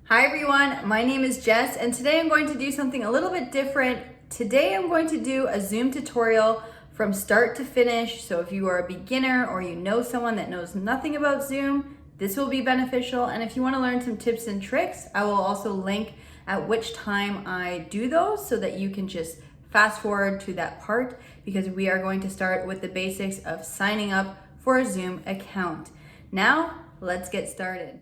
Hi everyone, my name is Jess and today I'm going to do something a little bit different. Today I'm going to do a Zoom tutorial from start to finish. So if you are a beginner or you know someone that knows nothing about Zoom, this will be beneficial. And if you want to learn some tips and tricks, I will also link at which time I do those so that you can just fast forward to that part, because we are going to start with the basics of signing up for a Zoom account. Now, let's get started.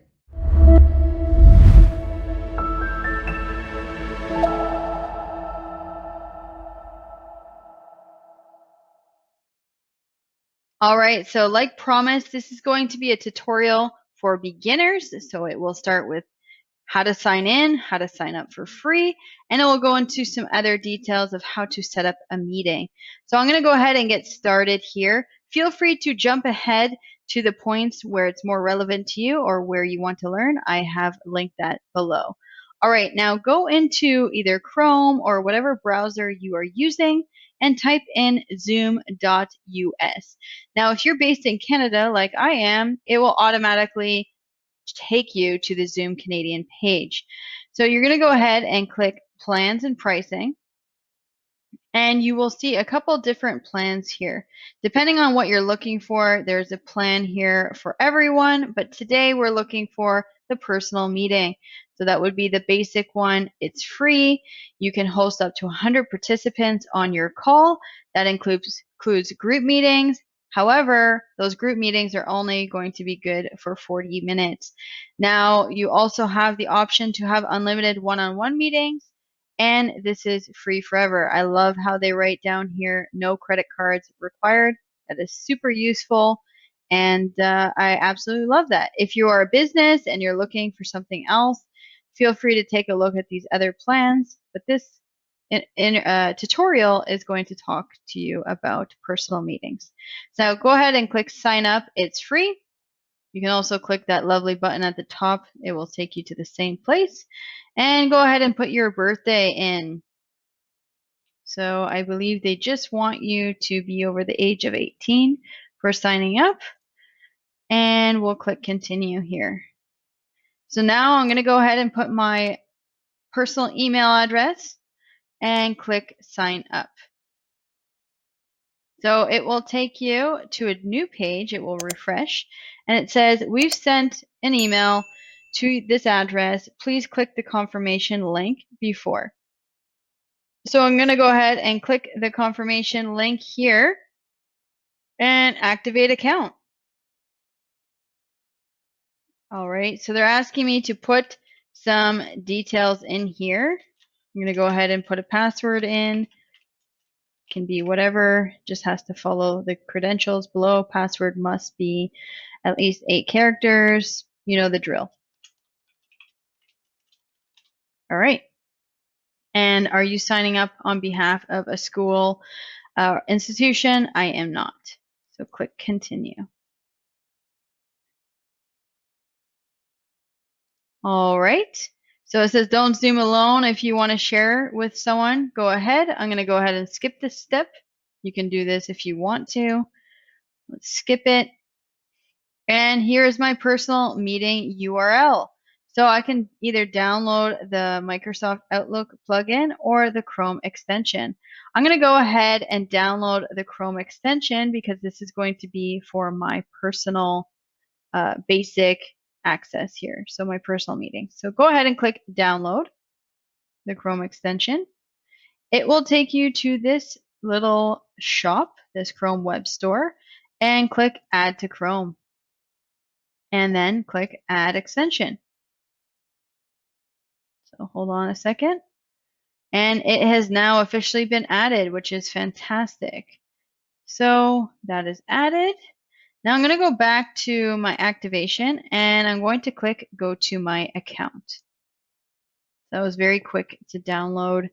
All right, so like promised, this is going to be a tutorial for beginners. So it will start with how to sign in, how to sign up for free, and it will go into some other details of how to set up a meeting. So I'm going to go ahead and get started here. Feel free to jump ahead to the points where it's more relevant to you or where you want to learn. I have linked that below. All right, now go into either Chrome or whatever browser you are using and type in zoom.us. Now, if you're based in Canada like I am, it will automatically take you to the Zoom Canadian page. So you're going to go ahead and click Plans and Pricing, and you will see a couple different plans here. Depending on what you're looking for, there's a plan here for everyone, but today we're looking for the personal meeting. So that would be the basic one. It's free. You can host up to 100 participants on your call. That includes group meetings. However, those group meetings are only going to be good for 40 minutes. Now, you also have the option to have unlimited one-on-one meetings, and this is free forever. I love how they write down here, no credit cards required. That is super useful, and I absolutely love that. If you are a business and you're looking for something else, feel free to take a look at these other plans, but this tutorial is going to talk to you about personal meetings. So go ahead and click sign up. It's free. You can also click that lovely button at the top. It will take you to the same place. And go ahead and put your birthday in. So I believe they just want you to be over the age of 18 for signing up. And we'll click continue here. So now I'm going to go ahead and put my personal email address and click sign up. So it will take you to a new page. It will refresh, and it says, we've sent an email to this address. Please click the confirmation link before. So I'm going to go ahead and click the confirmation link here and activate account. All right, so they're asking me to put some details in here. I'm going to go ahead and put a password in. Can be whatever, just has to follow the credentials below. Password must be at least 8 characters. You know the drill. All right. And are you signing up on behalf of a school or institution? I am not. So click continue. All right. So it says don't Zoom alone. If you want to share with someone, go ahead. I'm going to go ahead and skip this step. You can do this if you want to. Let's skip it. And here is my personal meeting URL. So I can either download the Microsoft Outlook plugin or the Chrome extension. I'm going to go ahead and download the Chrome extension because this is going to be for my personal basic access here. So my personal meeting. So go ahead and click download the Chrome extension. It will take you to this little shop, this Chrome web store, and click add to Chrome. And then click add extension. So hold on a second. And it has now officially been added, which is fantastic. So that is added. Now I'm going to go back to my activation and I'm going to click go to my account. That was very quick to download.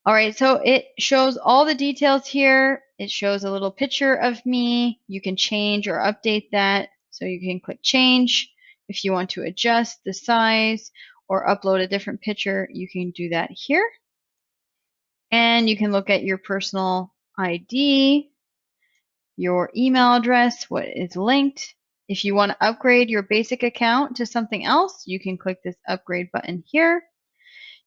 All right, so it shows all the details here. It shows a little picture of me. You can change or update that. So you can click change. If you want to adjust the size or upload a different picture, you can do that here. And you can look at your personal ID, your email address, what is linked, If you want to upgrade your basic account to something else, you can click this upgrade button here.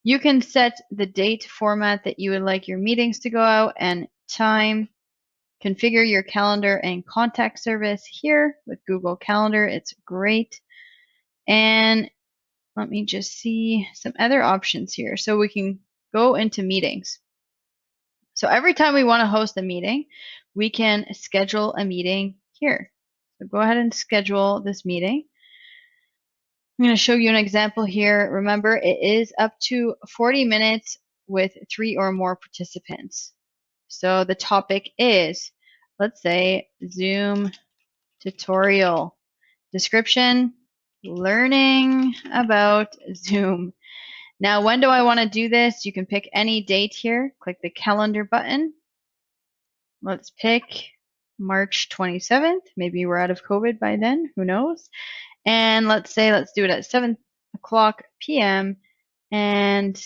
You can set the date format that you would like your meetings to go out and time. Configure your calendar and contact service here with Google Calendar. It's great. And let me just see some other options here. So we can go into meetings. So every time we want to host a meeting, we can schedule a meeting here. So go ahead and schedule this meeting. I'm going to show you an example here. Remember, it is up to 40 minutes with 3 or more participants. So the topic is, let's say, Zoom tutorial. Description, learning about Zoom. Now, when do I want to do this? You can pick any date here. Click the calendar button. Let's pick March 27th. Maybe we're out of COVID by then. Who knows? And let's do it at 7 o'clock p.m. And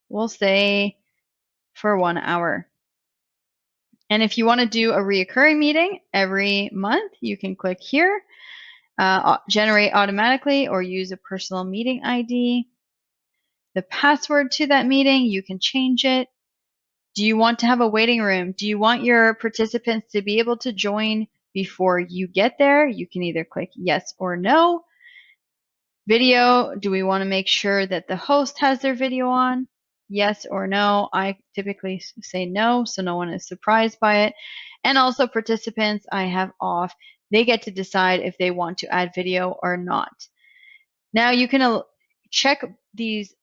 we'll say for 1 hour. And if you want to do a reoccurring meeting every month, you can click here, generate automatically, or use a personal meeting ID. The password to that meeting, you can change it. Do you want to have a waiting room? Do you want your participants to be able to join before you get there? You can either click yes or no. Video, do we want to make sure that the host has their video on? Yes or no. I typically say no, so no one is surprised by it. And also participants, I have off. They get to decide if they want to add video or not. Now you can check these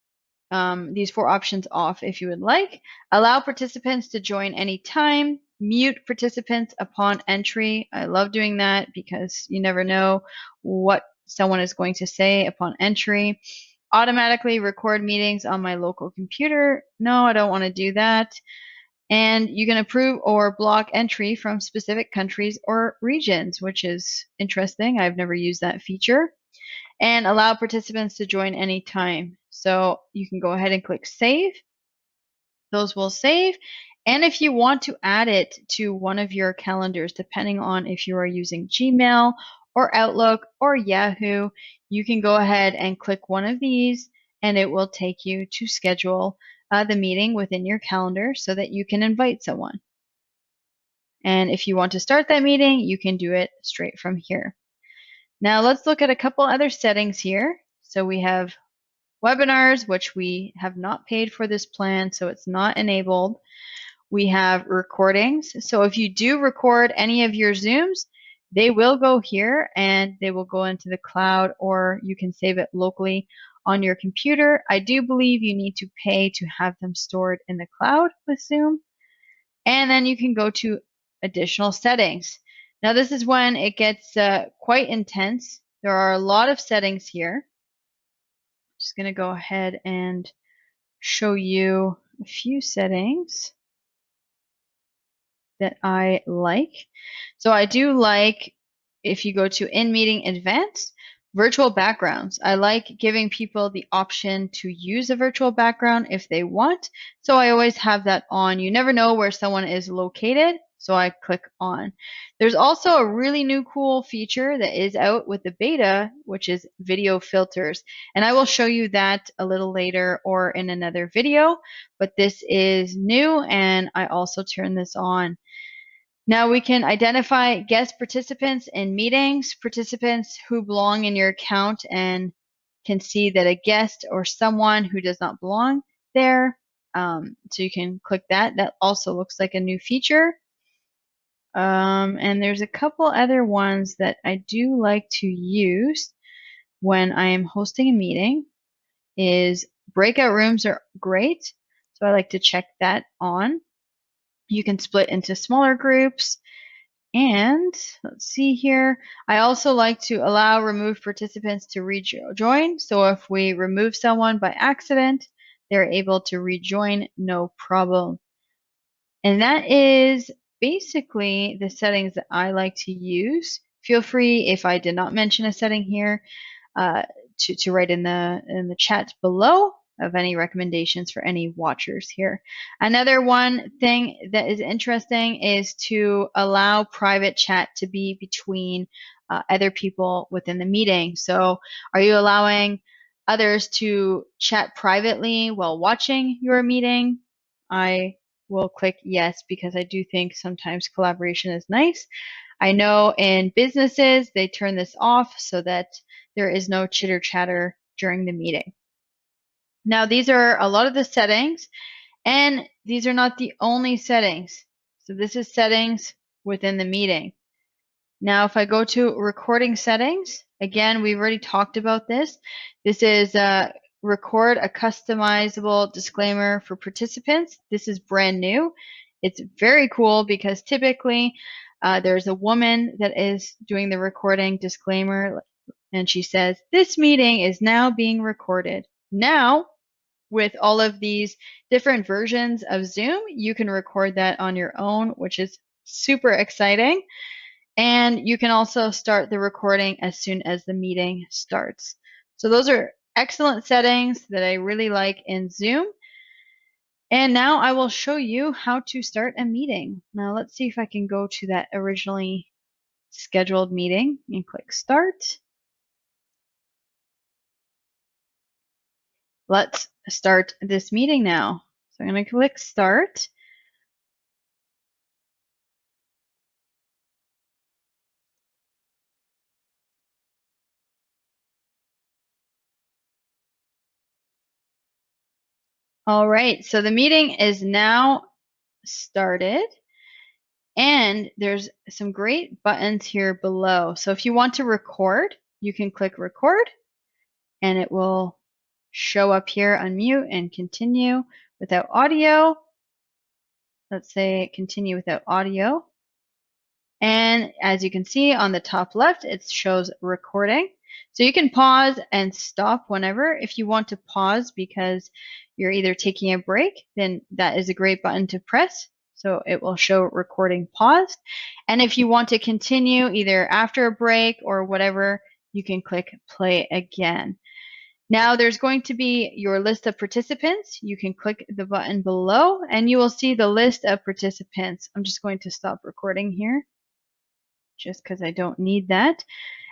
4 options off if you would like. Allow participants to join anytime. Mute participants upon entry. I love doing that because you never know what someone is going to say upon entry. Automatically record meetings on my local computer. No, I don't want to do that. And you can approve or block entry from specific countries or regions, which is interesting. I've never used that feature. And allow participants to join anytime. So you can go ahead and click save. Those will save. And if you want to add it to one of your calendars, depending on if you are using Gmail or Outlook or Yahoo, you can go ahead and click one of these and it will take you to schedule the meeting within your calendar so that you can invite someone. And if you want to start that meeting, you can do it straight from here. Now let's look at a couple other settings here. So we have webinars, which we have not paid for this plan, so it's not enabled. We have recordings. So if you do record any of your Zooms, they will go here and they will go into the cloud, or you can save it locally on your computer. I do believe you need to pay to have them stored in the cloud with Zoom. And then you can go to additional settings. Now this is when it gets quite intense. There are a lot of settings here. Just going to go ahead and show you a few settings that I like. So I do like, if you go to In Meeting Advanced, virtual backgrounds. I like giving people the option to use a virtual background if they want. So I always have that on. You never know where someone is located, so I click on. There's also a really new cool feature that is out with the beta, which is video filters. And I will show you that a little later or in another video, but this is new and I also turn this on. Now we can identify guest participants in meetings, participants who belong in your account and can see that a guest or someone who does not belong there. So you can click that. That also looks like a new feature. And there's a couple other ones that I do like to use when I am hosting a meeting. Is breakout rooms are great. So I like to check that on. You can split into smaller groups. And let's see here. I also like to allow removed participants to rejoin. So if we remove someone by accident, they're able to rejoin, no problem. And that is basically the settings that I like to use. Feel free, if I did not mention a setting here, to write in the chat below of any recommendations for any watchers here. Another one thing that is interesting is to allow private chat to be between other people within the meeting. So are you allowing others to chat privately while watching your meeting? I will click yes, because I do think sometimes collaboration is nice. I know in businesses, they turn this off so that there is no chitter chatter during the meeting. Now, these are a lot of the settings, and these are not the only settings. So this is settings within the meeting. Now, if I go to recording settings, again, we've already talked about this. This is record a customizable disclaimer for participants. This is brand new. It's very cool because typically there's a woman that is doing the recording disclaimer, and she says, "This meeting is now being recorded." Now, with all of these different versions of Zoom, you can record that on your own, which is super exciting. And you can also start the recording as soon as the meeting starts. So those are excellent settings that I really like in Zoom. And now I will show you how to start a meeting. Now let's see if I can go to that originally scheduled meeting and click start. Let's start this meeting now. So I'm going to click start. All right, so the meeting is now started, and there's some great buttons here below. So if you want to record, you can click record, and it will show up here, unmute and continue without audio. Let's say continue without audio. And as you can see on the top left, it shows recording. So you can pause and stop whenever. If you want to pause because you're either taking a break, then that is a great button to press. So it will show recording paused. And if you want to continue either after a break or whatever, you can click play again. Now there's going to be your list of participants. You can click the button below and you will see the list of participants. I'm just going to stop recording here, just because I don't need that.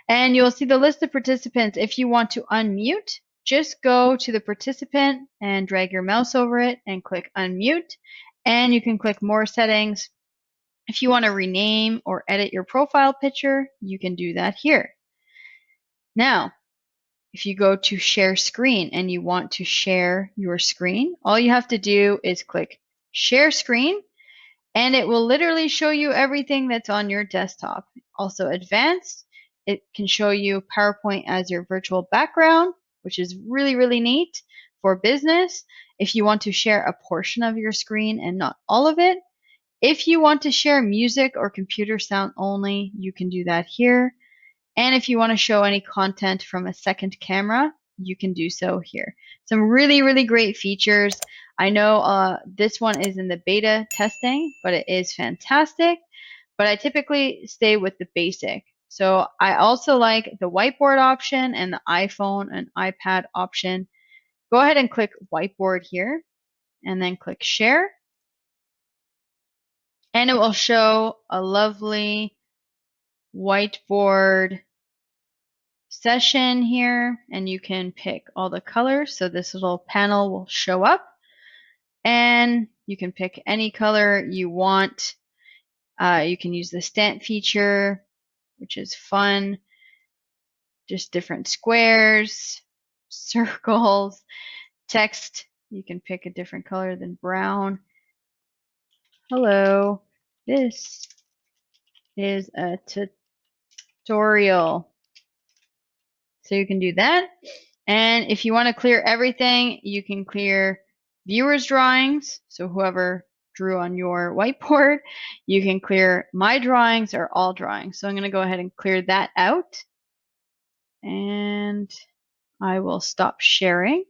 And you'll see the list of participants. If you want to unmute, just go to the participant and drag your mouse over it and click unmute. And you can click more settings. If you want to rename or edit your profile picture, you can do that here. Now, if you go to share screen and you want to share your screen, all you have to do is click share screen, and it will literally show you everything that's on your desktop. Also advanced, it can show you PowerPoint as your virtual background, which is really, really neat for business. If you want to share a portion of your screen and not all of it. If you want to share music or computer sound only, you can do that here. And if you want to show any content from a second camera, you can do so here. Some really, really great features. I know this one is in the beta testing, but it is fantastic. But I typically stay with the basic. So I also like the whiteboard option and the iPhone and iPad option. Go ahead and click whiteboard here and then click share. And it will show a lovely whiteboard session here, and you can pick all the colors. So this little panel will show up, and you can pick any color you want. You can use the stamp feature, which is fun. Just different squares, circles, text. You can pick a different color than brown. Hello, this is a tutorial. So you can do that. And if you want to clear everything, you can clear viewers' drawings. So whoever drew on your whiteboard, you can clear my drawings or all drawings. So I'm going to go ahead and clear that out. And I will stop sharing.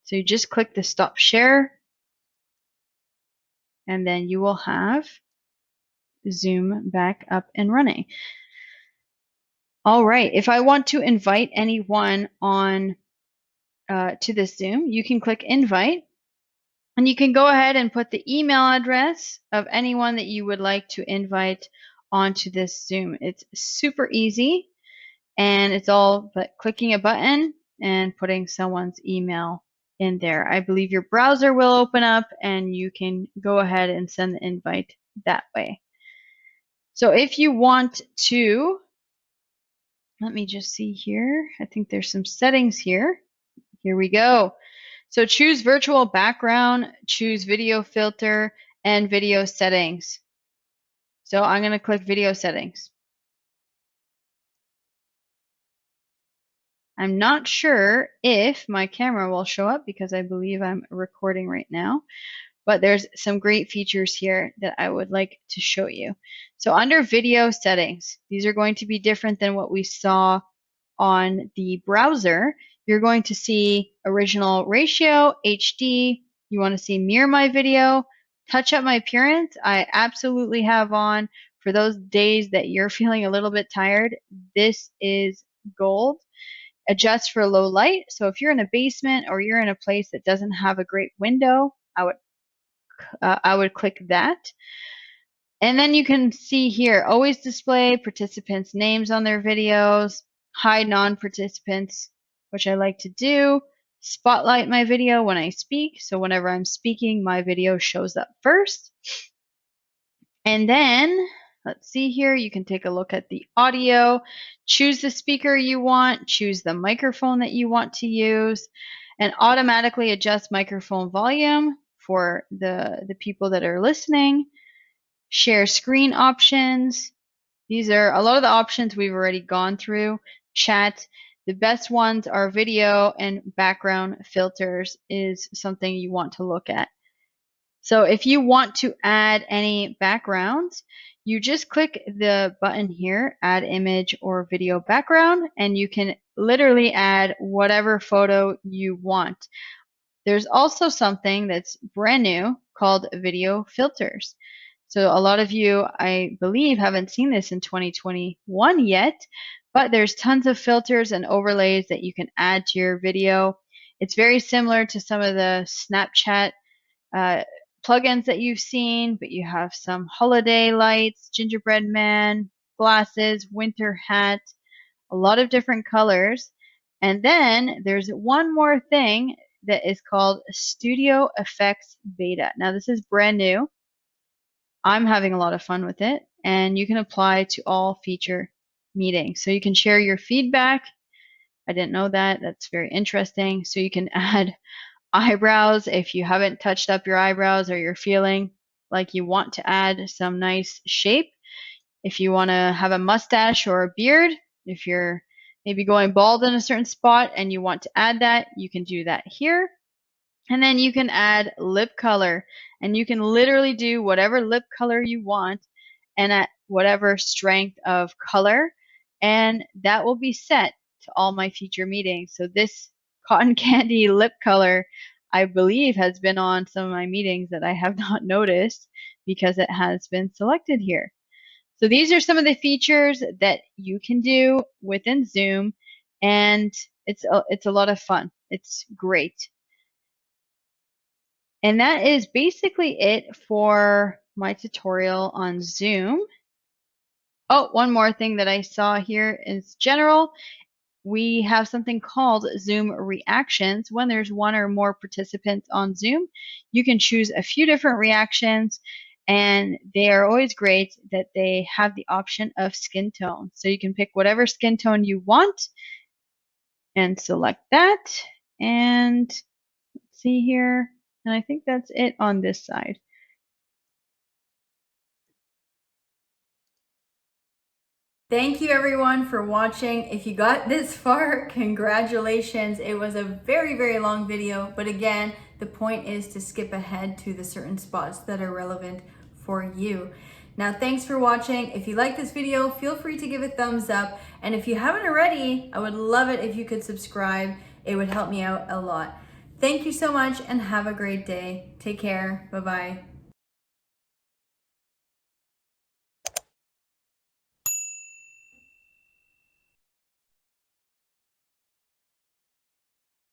So you just click the stop share. And then you will have Zoom back up and running. All right, if I want to invite anyone on to this Zoom, you can click invite, and you can go ahead and put the email address of anyone that you would like to invite onto this Zoom. It's super easy, and it's all but clicking a button and putting someone's email in there. I believe your browser will open up and you can go ahead and send the invite that way. So if you want to, let me just see here. I think there's some settings here. Here we go. So choose virtual background, choose video filter, and video settings. So I'm going to click video settings. I'm not sure if my camera will show up because I believe I'm recording right now, but there's some great features here that I would like to show you. So under video settings, these are going to be different than what we saw on the browser. You're going to see original ratio, HD. You want to see mirror my video, touch up my appearance. I absolutely have on for those days that you're feeling a little bit tired. This is gold. Adjust for low light. So if you're in a basement or you're in a place that doesn't have a great window, I would click that. And then you can see here, always display participants' names on their videos, hide non-participants, which I like to do, spotlight my video when I speak. So whenever I'm speaking, my video shows up first. And then, let's see here, you can take a look at the audio, choose the speaker you want, choose the microphone that you want to use, and automatically adjust microphone volume for the people that are listening. Share screen options. These are a lot of the options we've already gone through. Chat. The best ones are video, and background filters is something you want to look at. So if you want to add any backgrounds, you just click the button here, add image or video background, and you can literally add whatever photo you want. There's also something that's brand new called video filters. So a lot of you, I believe, haven't seen this in 2021 yet, but there's tons of filters and overlays that you can add to your video. It's very similar to some of the Snapchat plugins that you've seen, but you have some holiday lights, gingerbread man, glasses, winter hat, a lot of different colors. And then there's one more thing that is called Studio Effects Beta. Now this is brand new. I'm having a lot of fun with it, and you can apply to all feature meetings. So you can share your feedback. I didn't know that. That's very interesting. So you can add eyebrows if you haven't touched up your eyebrows or you're feeling like you want to add some nice shape. If you want to have a mustache or a beard, if you're maybe going bald in a certain spot and you want to add that, you can do that here. And then you can add lip color, and you can literally do whatever lip color you want and at whatever strength of color, and that will be set to all my feature meetings. So this cotton candy lip color, I believe, has been on some of my meetings that I have not noticed because it has been selected here. So these are some of the features that you can do within Zoom, and it's a lot of fun. It's great. And that is basically it for my tutorial on Zoom. Oh, one more thing that I saw here is general. We have something called Zoom reactions. When there's one or more participants on Zoom, you can choose a few different reactions, and they are always great that they have the option of skin tone. So you can pick whatever skin tone you want and select that. And let's see here. And I think that's it on this side. Thank you everyone for watching. If you got this far, congratulations. It was a very, very long video, but again, the point is to skip ahead to the certain spots that are relevant for you. Now, thanks for watching. If you like this video, feel free to give it a thumbs up. And if you haven't already, I would love it if you could subscribe. It would help me out a lot. Thank you so much and have a great day. Take care. Bye-bye.